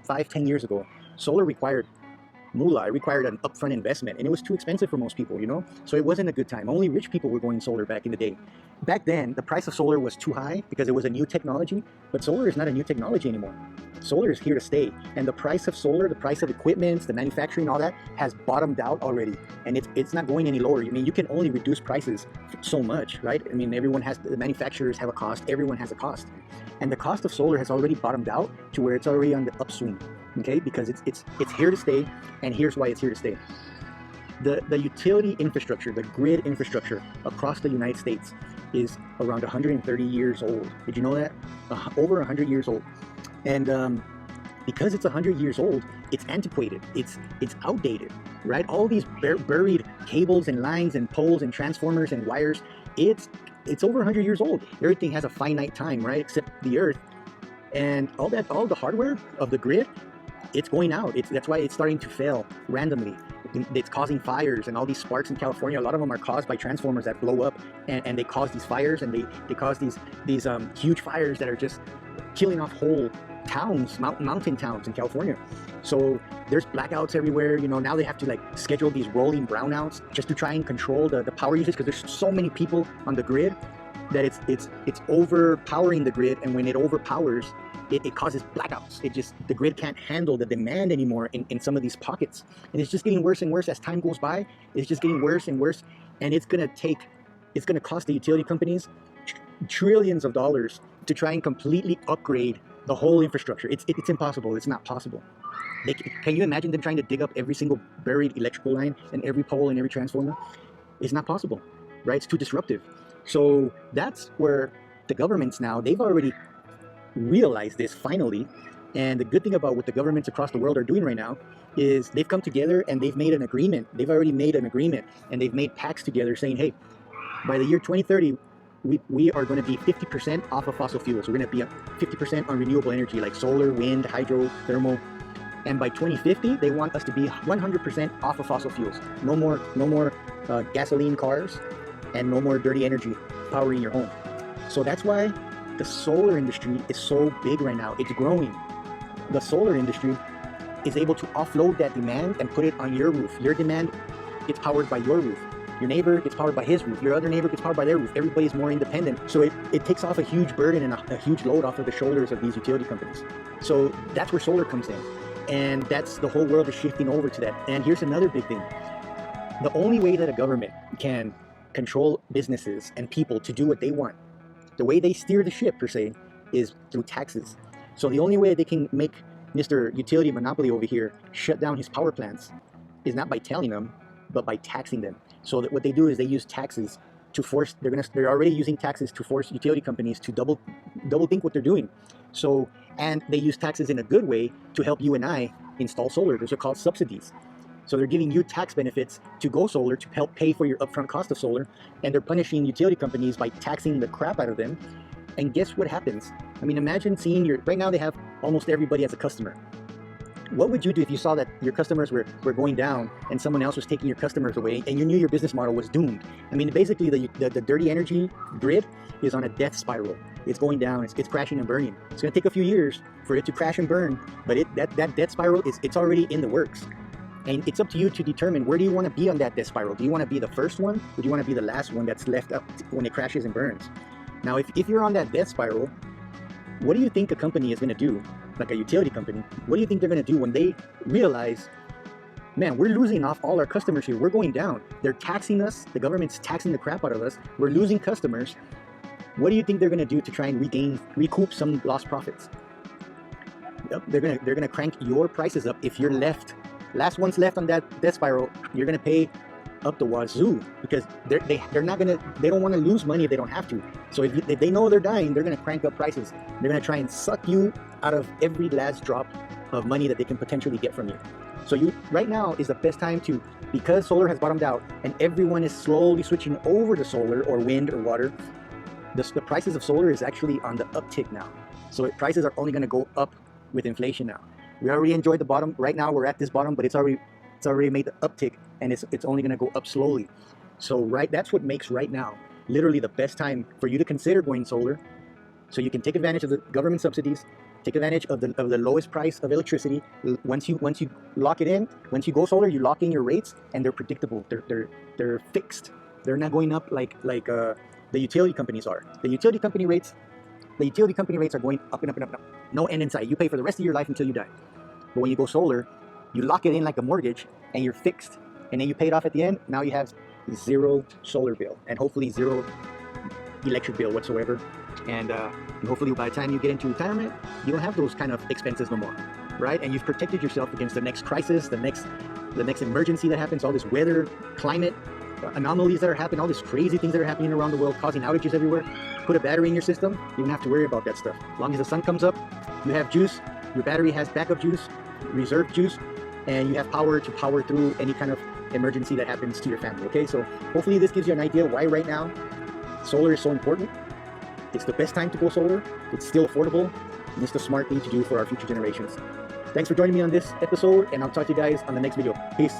5, 10 years ago, solar required moolah. It required an upfront investment, and it was too expensive for most people, you know? So it wasn't a good time. Only rich people were going solar back in the day. Back then, the price of solar was too high because it was a new technology, but solar is not a new technology anymore. Solar is here to stay, and the price of solar, the price of equipment, the manufacturing, all that has bottomed out already, and it's not going any lower. I mean, you can only reduce prices so much, right? I mean, everyone has, the manufacturers have a cost, everyone has a cost, and the cost of solar has already bottomed out to where it's already on the upswing. Okay, because it's here to stay, and here's why it's here to stay. The utility infrastructure, the grid infrastructure across the United States is around 130 years old. Did you know that? Over 100 years old. And because it's 100 years old, it's antiquated, it's outdated, right? All these buried cables and lines and poles and transformers and wires, it's over 100 years old. Everything has a finite time, right? Except the earth. And all the hardware of the grid, it's going out. That's why it's starting to fail randomly. It's causing fires, and all these sparks in California, a lot of them are caused by transformers that blow up, and they cause these fires, and they cause these huge fires that are just killing off whole towns, mountain towns in California. So there's blackouts everywhere. You know, now they have to like schedule these rolling brownouts just to try and control the power usage, because there's so many people on the grid that it's overpowering the grid, and when it overpowers, it causes blackouts. The grid can't handle the demand anymore in some of these pockets, and it's just getting worse and worse as time goes by. It's just getting worse and worse, and it's gonna cost the utility companies trillions of dollars to try and completely upgrade the whole infrastructure. It's impossible. It's not possible. Can you imagine them trying to dig up every single buried electrical line and every pole and every transformer? It's not possible, right? It's too disruptive. So that's where the governments now, they've already realized this finally. And the good thing about what the governments across the world are doing right now is they've come together and they've made an agreement. They've already made an agreement, and they've made pacts together saying, hey, by the year 2030, we are going to be 50% off of fossil fuels. We're going to be 50% on renewable energy like solar, wind, hydro, thermal. And by 2050, they want us to be 100% off of fossil fuels. No more gasoline cars, and no more dirty energy powering your home. So that's why the solar industry is so big right now. It's growing. The solar industry is able to offload that demand and put it on your roof. Your demand gets powered by your roof. Your neighbor gets powered by his roof. Your other neighbor gets powered by their roof. Everybody's more independent. So it takes off a huge burden and a huge load off of the shoulders of these utility companies. So that's where solar comes in. And that's, the whole world is shifting over to that. And here's another big thing. The only way that a government can control businesses and people to do what they want, the way they steer the ship per se, is through taxes. So the only way they can make Mr. Utility Monopoly over here shut down his power plants is not by telling them, but by taxing them. So that what they do is they use taxes to force, they're already using taxes to force utility companies to double think what they're doing. So, and they use taxes in a good way to help you and I install solar. Those are called subsidies. So they're giving you tax benefits to go solar, to help pay for your upfront cost of solar, and they're punishing utility companies by taxing the crap out of them. And guess what happens? I mean, imagine seeing right now they have almost everybody as a customer. What would you do if you saw that your customers were going down and someone else was taking your customers away, and you knew your business model was doomed? I mean, basically the dirty energy grid is on a death spiral. It's going down, it's crashing and burning. It's gonna take a few years for it to crash and burn, but that death spiral it's already in the works. And it's up to you to determine, where do you want to be on that death spiral? Do you want to be the first one, or do you want to be the last one that's left up when it crashes and burns? Now, if you're on that death spiral, what do you think a company is going to do, like a utility company? What do you think they're going to do when they realize, man, we're losing off all our customers here. We're going down. They're taxing us. The government's taxing the crap out of us. We're losing customers. What do you think they're going to do to try and recoup some lost profits? They're going to crank your prices up. If you're last one's left on that death spiral, you're going to pay up the wazoo, because they don't want to lose money if they don't have to. So if they know they're dying, they're going to crank up prices. They're going to try and suck you out of every last drop of money that they can potentially get from you. So right now is the best time to, because solar has bottomed out and everyone is slowly switching over to solar or wind or water, the prices of solar is actually on the uptick now. So prices are only going to go up with inflation now. We already enjoyed the bottom. Right now we're at this bottom, but it's already made the uptick, and it's only going to go up slowly. So that's what makes right now literally the best time for you to consider going solar, so you can take advantage of the government subsidies, Take advantage of the lowest price of electricity. Once you lock it in, once you go solar, you lock in your rates, and they're predictable. They're fixed. They're not going up like the utility companies are. The utility company rates are going up and up and up and up. No end in sight. You pay for the rest of your life until you die. But when you go solar, you lock it in like a mortgage, and you're fixed. And then you pay it off at the end. Now you have zero solar bill, and hopefully zero electric bill whatsoever. And hopefully by the time you get into retirement, you don't have those kind of expenses no more, right? And you've protected yourself against the next crisis, the next emergency that happens, all this weather, climate anomalies that are happening, all these crazy things that are happening around the world, causing outages everywhere. Put a battery in your system, you don't have to worry about that stuff. As long as the sun comes up, you have juice, your battery has backup juice, reserve juice, and you have power to power through any kind of emergency that happens to your family, okay? So hopefully this gives you an idea why right now solar is so important. It's the best time to go solar. It's still affordable, and it's the smart thing to do for our future generations. Thanks for joining me on this episode, and I'll talk to you guys on the next video. Peace.